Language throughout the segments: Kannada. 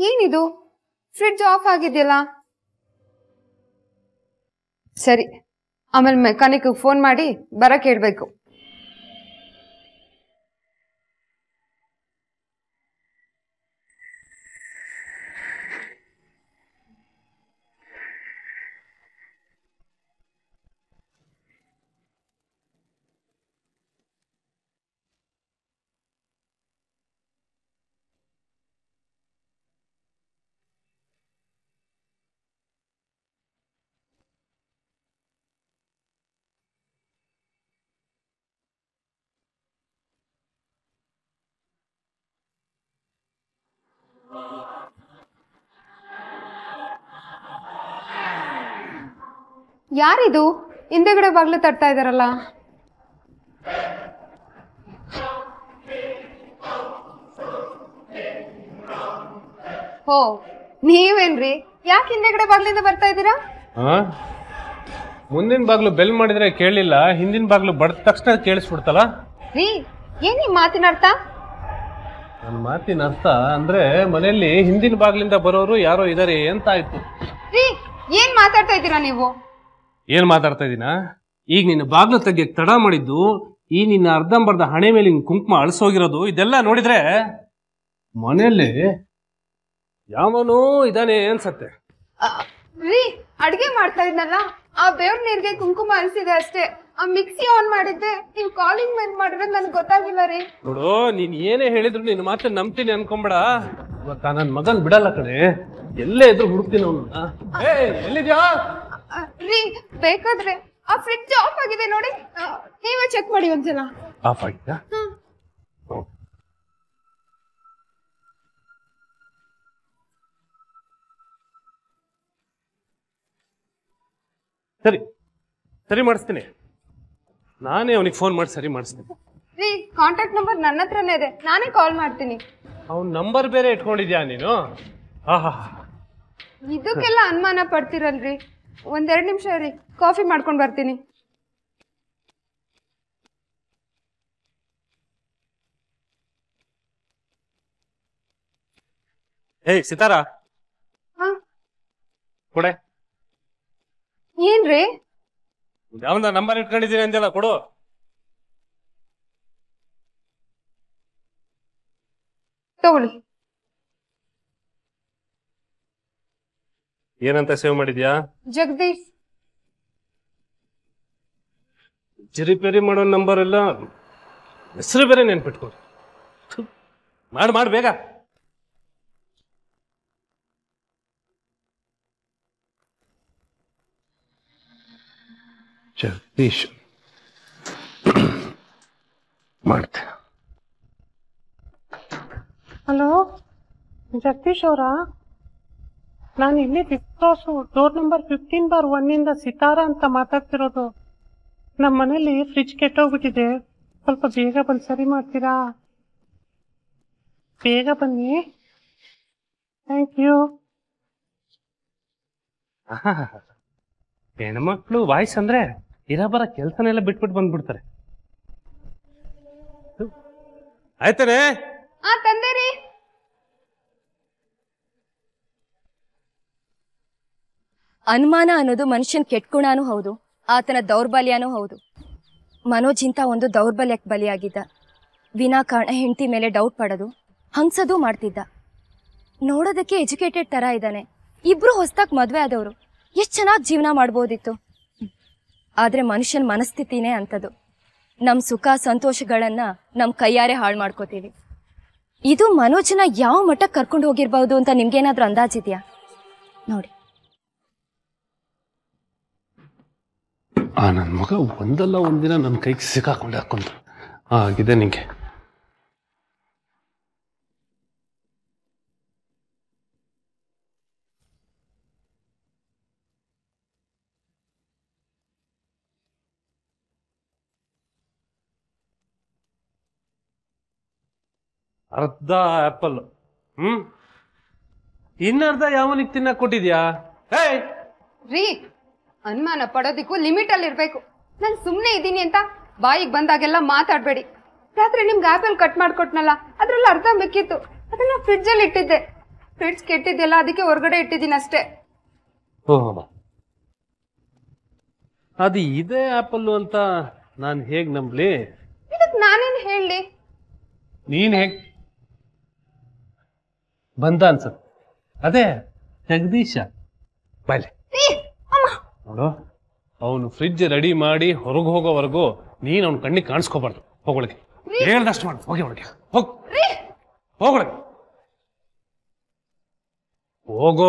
ಏನಿದು ಫ್ರಿಡ್ಜ್ ಆಫ್ ಆಗಿದೆಯಲ್ಲ? ಸರಿ, ಆಮೇಲೆ ಮೆಕ್ಯಾನಿಕ್ ಫೋನ್ ಮಾಡಿ ಬರಕ್ಕೆ ಹೇಳ್ಬೇಕು. ಯಾರಿದು ಹಿಂದೆಗಡೆ ಬಾಗ್ಲು ತಟ್ತಾ ಇದಾರಲ್ಲ? ಹೋ, ನೀವೇನ್ರಿ? ಯಾಕೆ ಹಿಂದೆಗಡೆ ಬಾಗ್ಲಿಂದ ಬರ್ತಾ ಇದ್ದೀರಾ? ಮುಂದಿನ ಬಾಗ್ಲು ಬೆಲ್ ಮಾಡಿದ್ರೆ ಕೇಳಲಿಲ್ಲ, ಹಿಂದಿನ ಬಾಗ್ಲು ಬಡ್ದ ತಕ್ಷಣ ಕೇಳಿಸ್ಬಿಡ್ತಲ್ಲ. ರೀ, ಏನ್ ಈ ಮಾತಿನ ಅರ್ಥ? ನನ್ನ ಮಾತಿನ ಅರ್ಥ ಅಂದ್ರೆ ಮನೆಯಲ್ಲಿ ಹಿಂದಿನ ಬಾಗ್ಲಿಂದ ಬರೋರು ಯಾರೋ ಇದಾರೆ ಅಂತ ಆಯ್ತು. ರೀ, ಏನ್ ಮಾತಾಡ್ತಾ ಇದ್ದೀರಾ ನೀವು? ಏನ್ ಮಾತಾಡ್ತಾ ಇದೀನ? ಈಗ ನಿನ್ನ ಬಾಗ್ಲು ತೆಗಿಯಕ್ ತಡ ಮಾಡಿದ್ದು, ಈ ನಿನ್ನ ಅರ್ಧಂಬರ್ಧ ಹಣೆ ಮೇಲೆ ಕುಂಕುಮ ಅಳಿಸೋಗಿರೋದು, ಇದೆಲ್ಲ ನೋಡಿದ್ರೆ ಮನೆಯಲ್ಲಿ ಯಾವನೋ ಇದಾನೆ ಅನ್ಸತ್ತೆ. ರೀ, ಅಡ್ಗೆ ಮಾಡ್ತಾ ಇದ್ನಲ್ಲ, ಆ ಬೇವ್ರ ನೀರ್ಗೆ ಕುಂಕುಮ ಅನ್ಸಿದೆ ಅಷ್ಟೇ. ಆ ಮಿಕ್ಸಿ ಆನ್ ಮಾಡಿದ್ದೆ, ನೀವು ಕಾಲಿಂಗ್ ಮೇಲೆ ಮಾಡಿರೋದು ನನ್ಗೆ ಗೊತ್ತಾಗಿಲ್ಲ ರೀ. ನೋಡು, ನೀನ್ ಏನೇ ಹೇಳಿದ್ರು ನಿನ್ನ ಮಾತನ್ನ ನಂಬ್ತೀನಿ ಅನ್ಕೊಂಬೇಡ. ಇವತ್ತ ನನ್ ಮಗನ್ ಬಿಡಲ್ಲ ಕಣೆ, ಎಲ್ಲೇ ಇದ್ರು ಹುಡುಕ್ತೀನಿ ಅವನ್ನ. ಎಲ್ಲಿದ್ಯಾ? ರೀ, ಬೇಕಾದ್ರೆ ಆ ಫ್ರಿಡ್ಜ್ ಆಫ್ ಆಗಿದೆ ನೋಡಿ, ನೀವೇ ಚೆಕ್ ಮಾಡಿ ಒಂದ್ಸಲ. ಆಫ್ ಆಗಿದ್ಯಾ? ಸರಿ ಸರಿ ಮಾಡಿಸ್ತೀನಿ, ನಾನೇ ಅವನಿಗೆ ಫೋನ್ ಮಾಡಿ ಸರಿ ಮಾಡಿಸ್ತೀನಿ. ರೀ, ಕಾಂಟ್ಯಾಕ್ಟ್ ನಂಬರ್ ನನ್ನ ಹತ್ರನೇ ಇದೆ, ನಾನೇ ಕಾಲ್ ಮಾಡ್ತೀನಿ. ಅವನ್ ನಂಬರ್ ಬೇರೆ ಇಟ್ಕೊಂಡಿದ್ಯಾ ನೀನು? ಇದಕ್ಕೆಲ್ಲ ಅನುಮಾನ ಪಡ್ತಿರಲ್ರಿ. ಒಂದೆರಡು ನಿಮಿಷ ರೀ, ಕಾಫಿ ಮಾಡ್ಕೊಂಡು ಬರ್ತೀನಿ. ಏಯ್ ಸಿತಾರಾ, ಕೊಡೆ. ಏನ್ರಿ? ಯಾವಂದ ನಂಬರ್ ಇಟ್ಕೊಂಡಿದ್ದೀನಿ ಅಂದಲ್ಲ, ಕೊಡು. ತಗೊಳ್ಳಿ. ಏನಂತ ಸೇವ್ ಮಾಡಿದ್ಯಾ? ಜಗದೀಶ್. ರಿಪೇರಿ ಮಾಡೋ ನಂಬರ್ ಎಲ್ಲ ಹೆಸರು ಬೇರೆ ನೆನ್ಪಿಟ್ಕೊಡಿ. ಮಾಡಿ ಬೇಗ. ಜಗದೀಶ್ ಮಾಡ್ತೆ. ಹಲೋ, ಜಗದೀಶ್ ಅವರಾ? ನಾನು ಇಲ್ಲಿ fifth cross door number 15/1 Sitara ಅಂತ ಮಾತಾಡ್ತಿರೋದು. ನಮ್ಮ ಮನೇಲಿ ಫ್ರಿಡ್ಜ್ ಕೆಟ್ಟೋಗ್ಬಿಟ್ಟಿದೆ, ಸ್ವಲ್ಪ ಬೇಗ ಬಂದು ಸರಿ ಮಾಡ್ತೀರಾ? ಬೇಗ ಬನ್ನಿ, ಥ್ಯಾಂಕ್ ಯು. ಹೆಣ್ಮಕ್ಳು ವಾಯ್ಸ್ ಅಂದ್ರೆ ಇರಬರ ಕೆಲ್ಸನೆಲ್ಲ ಬಿಟ್ಬಿಟ್ಟು ಬಂದ್ಬಿಡ್ತಾರೆ. ಆಯ್ತಾನೆ? ತಂದೇರಿ. ಅನುಮಾನ ಅನ್ನೋದು ಮನುಷ್ಯನ್ ಕೆಟ್ಗುಣನೂ ಹೌದು, ಆತನ ದೌರ್ಬಲ್ಯನೂ ಹೌದು. ಮನೋಜ್ ಇಂತ ಒಂದು ದೌರ್ಬಲ್ಯಕ್ಕೆ ಬಲಿಯಾಗಿದ್ದ. ವಿನಾಕಾರಣ ಹೆಂಡತಿ ಮೇಲೆ ಡೌಟ್ ಪಡೋದು, ಹಂಗ್ಸೋದು ಮಾಡ್ತಿದ್ದ. ನೋಡೋದಕ್ಕೆ ಎಜುಕೇಟೆಡ್ ತರ ಇದ್ದಾನೆ. ಇಬ್ರು ಹೊಸದಾಗಿ ಮದ್ವೆ ಆದವರು, ಎಷ್ಟು ಚೆನ್ನಾಗಿ ಜೀವನ ಮಾಡ್ಬೋದಿತ್ತು. ಆದ್ರೆ ಮನುಷ್ಯನ ಮನಸ್ಥಿತಿನೇ ಅಂತದು. ನಮ್ ಸುಖ ಸಂತೋಷಗಳನ್ನ ನಮ್ ಕೈಯಾರೆ ಹಾಳು ಮಾಡ್ಕೋತೀವಿ. ಇದು ಮನೋಜನ ಯಾವ ಮಟ್ಟಕ್ಕೆ ಕರ್ಕೊಂಡು ಹೋಗಿರ್ಬಹುದು ಅಂತ ನಿಮ್ಗೇನಾದ್ರೂ ಅಂದಾಜಿದ್ಯಾ? ನೋಡಿ, ನನ್ನ ಮಗ ಒಂದಲ್ಲ ಒಂದಿನ ನನ್ನ ಕೈಗೆ ಸಿಕ್ಕಾಕೊಂಡು ಹಾಕೊಂಡ ಆಗಿದೆ ನಿಂಗೆ. ಅರ್ಧ ಆಪಲ್, ಇನ್ನರ್ಧ ಯಾವನಿಗೆ ತಿನ್ನಕ್ ಕೊಟ್ಟಿದ್ಯಾ? ರೀ, ಅನುಮಾನ ಪಡೋದಿಕ್ಕೂ ಲಿಮಿಟ್ ಅಲ್ಲಿ ಇರ್ಬೇಕು. ನಾನು ಸುಮ್ಮನೆ ಇದ್ದೀನಿ ಅಂತ ಬಾಯಿಗೆ ಬಂದಾಗೆಲ್ಲ ಮಾತಾಡ್ಬೇಡಿ. ರಾತ್ರಿ ನಿಮ್ಗೆ ಆಪಲ್ ಕಟ್ ಮಾಡ್ಕೊಟ್ನಲ್ಲ, ಅದ್ರಲ್ಲಿ ಅರ್ಧ ಮಿಕ್ಕಿತ್ತು, ಅದನ್ನ ಫ್ರಿಡ್ಜ್ ಅಲ್ಲಿ ಇಟ್ಟಿದ್ದೆ. ಫ್ರಿಡ್ಜ್ ಕೆಟ್ಟಿದ್ಯಲ್ಲ ಅದಕ್ಕೆ ಹೊರಗಡೆ ಇಟ್ಟಿದ್ದೀನಿ ಅಷ್ಟೇ. ಓಹೋ, ಅದು ಇದೇ ಆಪಲ್ಲು ಅಂತ ನಾನು ಹೇಗೆ ನಂಬಲಿ? ಇದಕ್ಕೆ ನಾನೇನು ಹೇಳಿ? ನೀನ್ ಹೇಗ್ ಬಂದ ಅನ್ಸತ್. ಅದೇ ಜಗದೀಶ ಬಾಯ್ಲೆ ನೋಡು, ಅವನು ಫ್ರಿಡ್ಜ್ ರೆಡಿ ಮಾಡಿ ಹೊರಗೆ ಹೋಗೋವರೆಗೂ ನೀನ್ ಅವ್ನ ಕಣ್ಣಿಗೆ ಕಾಣಿಸ್ಕೋಬಾರ್ದು. ಹೋಗೊಳಗೆ ಹೇಳ್ದಷ್ಟು ಮಾಡು. ಹೋಗಿ ಒಳಗೆ ಹೋಗ್, ಹೋಗೊಳಗೆ ಹೋಗೋ.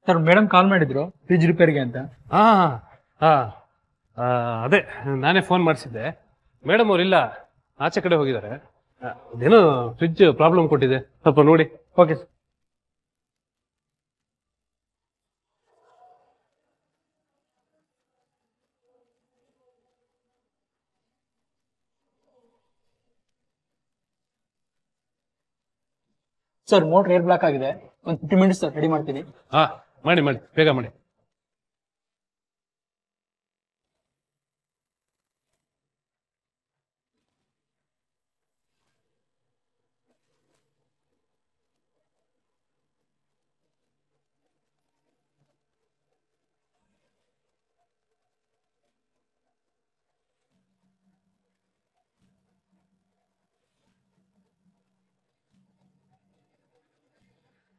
ಸರ್ ಮೇಡಮ್ ಕಾಲ್ ಮಾಡಿದ್ರು ಫ್ರಿಜ್ ರಿಪೇರಿಗೆ ಅಂತ. ಹಾ ಹಾ ಅದೇ ನಾನೇ ಫೋನ್ ಮಾಡಿಸಿದ್ದೆ. ಮೇಡಮ್ ಅವರಿಲ್ಲ, ಆಚೆ ಕಡೆ ಹೋಗಿದ್ದಾರೆ. ಅದೇನೋ ಫ್ರಿಡ್ಜ್ ಪ್ರಾಬ್ಲಮ್ ಕೊಟ್ಟಿದೆ, ಸ್ವಲ್ಪ ನೋಡಿ. Okay sir. Sir motor air block ಆಗಿದೆ, ಒಂದು 50 ಮಿನಿಟ್ಸ್ ಸರ್ ರೆಡಿ ಮಾಡ್ತೀನಿ. ಹಾ ಮಾಡಿ ಮಾಡಿ, ಬೇಗ ಮಾಡಿ.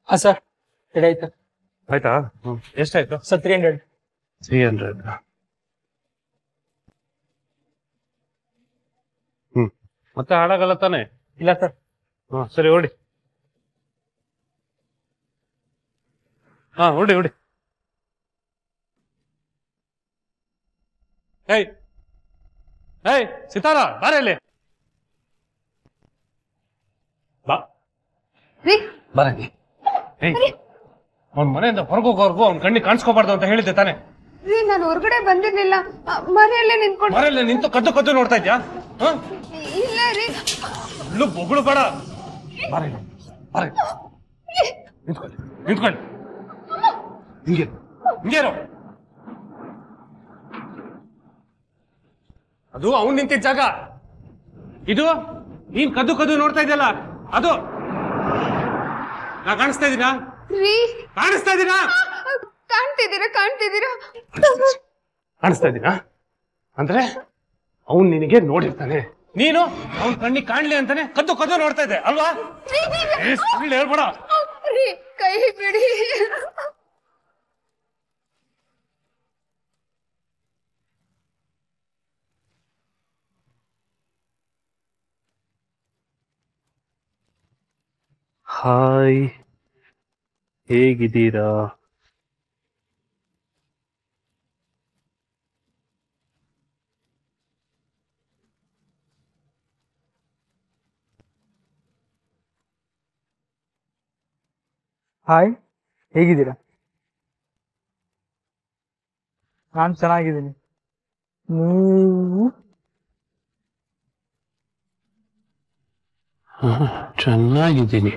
ಹಾ ಸರ್ ರೆಡಿ ಆಯ್ತು ಆಯ್ತಾ? ಎಷ್ಟಾಯ್ತು ಸರ್? 300. 300. ಮತ್ತೆ ಹಾಳಾಗಲ್ಲ ತಾನೆ? ಇಲ್ಲ ಸರ್. ಸರಿ ಹೊಡಿ. ಹೊಡಿ ಹೊಡಿ. ಏಯ್ ಏಯ್ ಸಿತಾರ ಬಾರ ಇಲ್ಲಿ ಬಾ. ರೀ ಬರಂಗಿ. ಏಯ್ ಅವ್ನ ಮನೆಯಿಂದ ಹೊರಗೋಗೋರ್ಗು ಅವ್ನ ಕಣ್ಣಿಗೆ ಕಾಣಿಸ್ಕೋಬಾರ್ದು ಅಂತ ಹೇಳಿದ್ದೆ ತಾನೆ? ರೀ ನಾನು ಹೊರಗಡೆ ಬಂದಿರ್ಲಿಲ್ಲ, ಮನೆಯಲ್ಲೇ ನಿಂತ್ಕೊಂಡು. ಮನೆಯಲ್ಲೇ ನಿಂತು ಕದ್ದು ಕದ್ದು ನೋಡ್ತಾ ಇದ್ಯಾ? ಇಲ್ಲ ರೀ. ಇಲ್ಲೂ ಬೊಗಳು ಬೇಡ. ಬಾರ ಇಲ್ಲಿ, ಬಾರ ಇಲ್ಲಿ. ನಿಂತ್ಕೊಳ್ಳಿ ನಿಂತ್ಕೊಳ್ಳಿ. ಹಿಂಗೆ ಹಿಂಗೇನು? ಅದು ಅವನ್ ನಿಂತಿದ್ದ ಜಾಗ. ಇದು ನೀನ್ ಕದ್ದು ಕದ್ದು ನೋಡ್ತಾ ಇದ್ದಲ್ಲ ಅದು. ನಾ ಕಾಣಿಸ್ತಾ ಇದ್ದೀನಾ? ರೀ ಕಾಣಿಸ್ತಾ ಇದ್ದೀನಾ? ಕಾಣ್ತಿದ್ದೀರಾ ಕಾಣ್ತಿದ್ದೀರಾ? ಕಾಣಿಸ್ತಾ ಇದ್ದೀನಾ ಅಂದ್ರೆ ಅವನ್ ನಿನಗೆ ನೋಡಿರ್ತಾನೆ, ನೀನು ಅವನ್ ಕಣ್ಣಿಗೆ ಕಾಣ್ಲಿ ಅಂತಾನೆ ಕದ್ದು ಕದ್ದು ನೋಡ್ತಾ ಇದ್ದೆ ಅಲ್ವಾ? ಸುಳ್ಳು ಹೇಳ್ಬೇಡ. ರೀ ಕೈ ಬಿಡಿ. ಹಾಯ್, ಹೇಗಿದ್ದೀರಾ? ಹಾಯ್, ಹೇಗಿದ್ದೀರಾ? ನಾನು ಚೆನ್ನಾಗಿದ್ದೀನಿ. ನೀವು? ಚೆನ್ನಾಗಿದ್ದೀನಿ.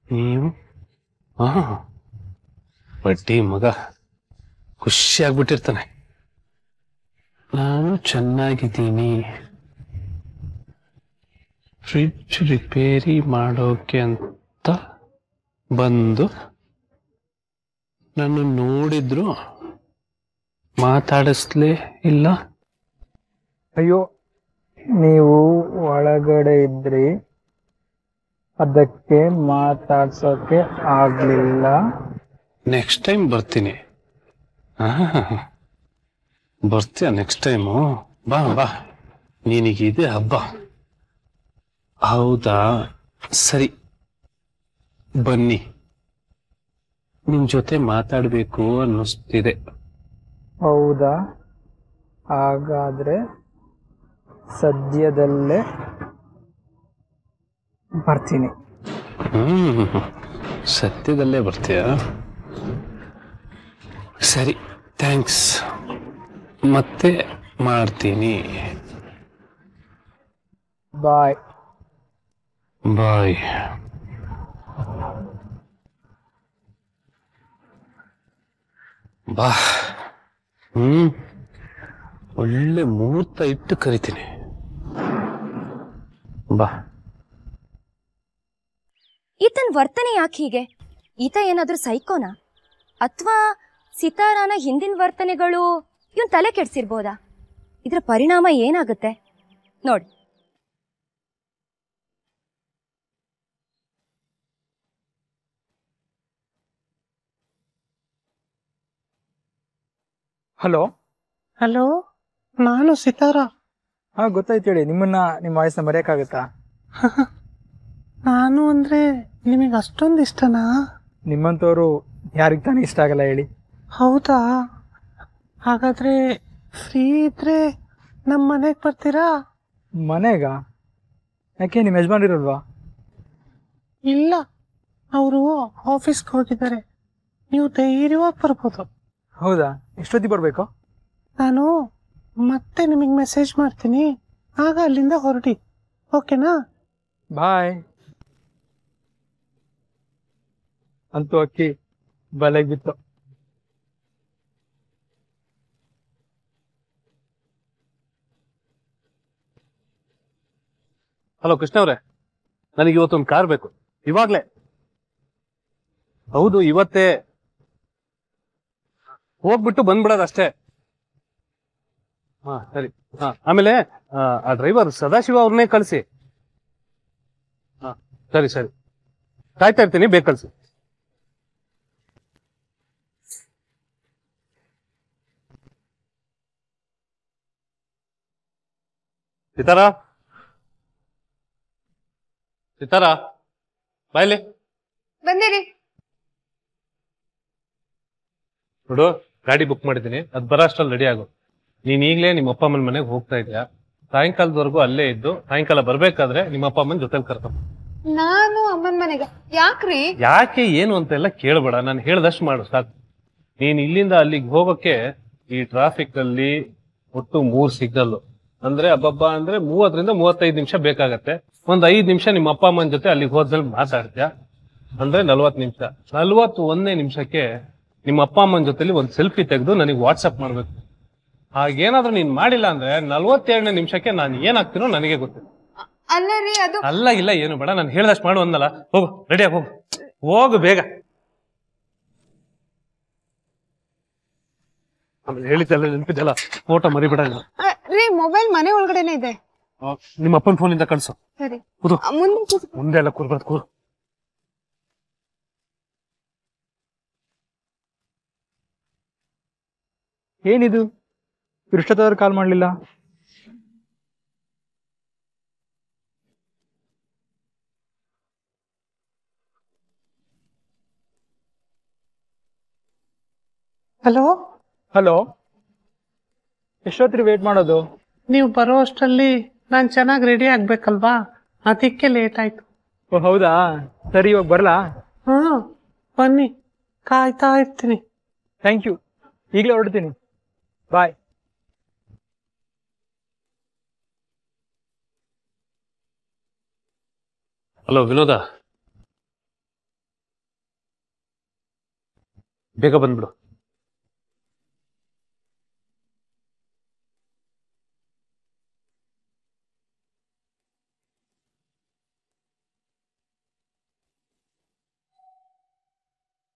ನೀವು? ಬಡ್ಡಿ ಮಗ ಖುಷಿ ಆಗ್ಬಿಟ್ಟಿರ್ತಾನೆ. ನಾನು ಚೆನ್ನಾಗಿದ್ದೀನಿ. ಫ್ರಿಡ್ಜ್ ರಿಪೇರಿ ಮಾಡೋಕೆ ಅಂತ ಬಂದು ನಾನು ನೋಡಿದ್ರು ಮಾತಾಡಿಸ್ಲೇ ಇಲ್ಲ. ಅಯ್ಯೋ, ನೀವು ಒಳಗಡೆ ಇದ್ರಿ, ಅದಕ್ಕೆ ಮಾತಾಡ್ಸೋಕೆ ಆಗ್ಲಿಲ್ಲ. ನೆಕ್ಸ್ಟ್ ಟೈಮ್ ಬರ್ತೀನಿ. ಬರ್ತೀಯ ನೆಕ್ಸ್ಟ್ ಟೈಮು? ಬಾ ಬಾ, ನಿನಗಿದೆ ಹಬ್ಬ. ಹೌದಾ, ಸರಿ ಬನ್ನಿ. ನಿಮ್ ಜೊತೆ ಮಾತಾಡ್ಬೇಕು ಅನ್ನಿಸ್ತಿದೆ. ಹೌದಾ, ಹಾಗಾದ್ರೆ ಸದ್ಯದಲ್ಲೇ ಬರ್ತೀನಿ. ಸದ್ಯದಲ್ಲೇ ಬರ್ತೀಯ? ಸರಿ, ಥ್ಯಾಂಕ್ಸ್. ಮತ್ತೆ ಮಾಡ್ತೀನಿ. ಬಾಯ್ ಬಾಯ್. ಬಾ, ಒಳ್ಳೆ ಮುಹೂರ್ತ ಇಟ್ಟು ಕರಿತೀನಿ ಬಾ. ಈತನ್ ವರ್ತನೆ ಯಾಕೆ ಹೀಗೆ? ಈತ ಏನಾದ್ರೂ ಸೈಕೋನಾ? ಅಥವಾ ಸಿತಾರಾನ ಹಿಂದಿನ ವರ್ತನೆಗಳು ಇವನ್ ತಲೆ ಕೆಡ್ಸಿರ್ಬೋದಾ? ಇದ್ರ ಪರಿಣಾಮ ಏನಾಗುತ್ತೆ ನೋಡಿ. ಹಲೋ. ಹಲೋ, ನಾನು ಸಿತಾರಾ. ಹಾ, ಗೊತ್ತಾಯ್ತು ಹೇಳಿ. ನಿಮ್ಮ ವಾಯ್ಸ್ನ ಮರೆಯೋಕ್ಕಾಗತ್ತಾ? ನಾನು ಅಂದ್ರೆ ನಿಮಗೆ ಅಷ್ಟೊಂದು ಇಷ್ಟನಾ? ನಿಮ್ಮಂಥವ್ರು ಯಾರಿಗೆ ತಾನೇ ಇಷ್ಟ ಆಗಲ್ಲ ಹೇಳಿ. ಹೌದಾ? ಹಾಗಾದ್ರೆ ಫ್ರೀ ಇದ್ರೆ ನಮ್ಮ ಮನೆಗೆ ಬರ್ತೀರಾ? ಮನೆಗ? ಯಾಕೆ, ನಿಮ್ಮ ಯಜಮಾನ್ರಿರಲ್ವಾ? ಇಲ್ಲ, ಅವರು ಆಫೀಸ್ಗೆ ಹೋಗಿದ್ದಾರೆ. ನೀವು ಧೈರ್ಯವಾಗಿ ಬರ್ಬೋದು. ಹೌದಾ? ಎಷ್ಟೊತ್ತಿಗೆ ಬರಬೇಕು? ನಾನು ಮತ್ತೆ ನಿಮಗೆ ಮೆಸೇಜ್ ಮಾಡ್ತೀನಿ, ಆಗ ಅಲ್ಲಿಂದ ಹೊರಡಿ. ಓಕೆನಾ? ಬಾಯ್. ಅಂತೂ ಅಕ್ಕಿ ಬಲೆಗೆ ಬಿತ್ತು. ಹಲೋ ಕೃಷ್ಣ ಅವ್ರೆ, ನನಗೆ ಇವತ್ತೊಂದು ಕಾರ್ ಬೇಕು, ಇವಾಗ್ಲೇ. ಹೌದು, ಇವತ್ತೇ ಹೋಗ್ಬಿಟ್ಟು ಬಂದ್ಬಿಡೋದು ಅಷ್ಟೇ. ಹಾ ಸರಿ. ಹಾ, ಆಮೇಲೆ ಆ ಡ್ರೈವರ್ ಸದಾಶಿವ ಅವ್ರನ್ನೇ ಕಳಿಸಿ. ಹಾ ಸರಿ ಸರಿ, ಕಾಯ್ತಾ ಇರ್ತೀನಿ, ಬೇಗ ಕಳಿಸಿ. ಸಿತಾರಾ, ಸಿತಾರಾ ಬಾಯ್ಲಿ. ಬಂದಿರಿ. ನೋಡು, ಗಾಡಿ ಬುಕ್ ಮಾಡಿದ್ದೀನಿ, ಅದ್ ಬರೋ ಅಷ್ಟ್ರಲ್ಲಿ ರೆಡಿ ಆಗು. ನೀನ್ ಈಗ್ಲೇ ನಿಮ್ಮ ಅಪ್ಪ ಅಮ್ಮನ ಮನೆಗೆ ಹೋಗ್ತಾ ಇದೆಯಾ? ಸಾಯಂಕಾಲದವರೆಗೂ ಅಲ್ಲೇ ಇದ್ದು ಸಾಯಂಕಾಲ ಬರ್ಬೇಕಾದ್ರೆ ನಿಮ್ಮ ಅಪ್ಪ ಅಮ್ಮನ ಜೊತೆಲಿ ಕರ್ಕೊಂಡ್. ನಾನು ಅಮ್ಮನ ಮನೆಗೆ ಯಾಕ್ರಿ? ಯಾಕೆ ಏನು ಅಂತೆಲ್ಲ ಕೇಳಬೇಡ, ನಾನು ಹೇಳ್ದಷ್ಟು ಮಾಡು ಸಾಕು. ನೀನ್ ಇಲ್ಲಿಂದ ಅಲ್ಲಿಗೆ ಹೋಗೋಕೆ ಈ ಟ್ರಾಫಿಕ್ ಅಲ್ಲಿ ಒಟ್ಟು 3 ಸಿಗ್ನಲ್ ಅಂದ್ರೆ ಹಬ್ಬಬ್ಬ ಅಂದ್ರೆ 30 ರಿಂದ 35 ನಿಮಿಷ ಬೇಕಾಗತ್ತೆ. ಒಂದ್ 5 ನಿಮಿಷ ನಿಮ್ಮ ಅಪ್ಪ ಅಮ್ಮನ ಜೊತೆ ಅಲ್ಲಿಗೆ ಹೋದ್ಮೇಲೆ ಮಾತಾಡ್ತೀಯ ಅಂದ್ರೆ 40 ನಿಮಿಷ. 41ನೇ ನಿಮಿಷಕ್ಕೆ ನಿಮ್ಮ ಅಪ್ಪ ಅಮ್ಮನ ಜೊತೆಲಿ ಒಂದು ಸೆಲ್ಫಿ ತೆಗೆದು ನನಗೆ ವಾಟ್ಸಪ್ ಮಾಡ್ಬೇಕು. ಹಾಗೇನಾದ್ರೂ ನೀನ್ ಮಾಡಿಲ್ಲ ಅಂದ್ರೆ 42ನೇ ನಿಮಿಷಕ್ಕೆ ನಾನು ಏನಾಗ್ತೀನೋ ನನಗೆ ಗೊತ್ತಿಲ್ಲ. ಅಲ್ಲ ರೀ, ಅದು ಅಲ್ಲ ಇಲ್ಲ ಏನು ಬೇಡ, ನಾನು ಹೇಳ್ದಷ್ಟು ಮಾಡು ಅಂದಲ್ಲ. ಹೋಗು, ರೆಡಿಯಾಗಿ ಹೋಗು, ಹೋಗು ಬೇಗ. ಆಮೇಲೆ ಹೇಳಿದ್ದೆಲ್ಲ ನೆನಪಿದ್ದೆಲ್ಲ ಫೋಟೋ ಮರಿಬೇಡ. ರೀ, ಮೊಬೈಲ್ ಮನೆ ಒಳಗಡೆನೆ ಇದೆ. ನಿಮ್ಮ ಅಪ್ಪನ ಫೋನಿಂದ ಕಳ್ಸು. ಸರಿ, ಕೂತು. ಮುಂದೆ ಮುಂದೆ ಎಲ್ಲ ಕೂರ್ಬಾರ್ದು, ಕೂರು. ಏನಿದು, ಇಷ್ಟೊತ್ತಾದ್ರೂ ಕಾಲ್ ಮಾಡಲಿಲ್ಲ? ಹಲೋ. ಹಲೋ, ಎಷ್ಟೊತ್ತಿಗೆ ವೇಟ್ ಮಾಡೋದು? ನೀವು ಬರೋ ಅಷ್ಟರಲ್ಲಿ ನಾನು ಚೆನ್ನಾಗಿ ರೆಡಿ ಆಗ್ಬೇಕಲ್ವಾ, ಅದಕ್ಕೆ ಲೇಟ್ ಆಯ್ತು. ಓ ಹೌದಾ, ಸರಿ, ಇವಾಗ ಬರಲಾ? ಹಾ, ಬನ್ನಿ, ಕಾಯ್ತಾ ಇರ್ತೀನಿ. ಥ್ಯಾಂಕ್ ಯು, ಈಗಲೇ ಹೊರಡ್ತೀನಿ. ಬಾಯ್. ಹಲೋ ವಿನೋದ, ಬೇಗ ಬಂದ್ಬಿಡು.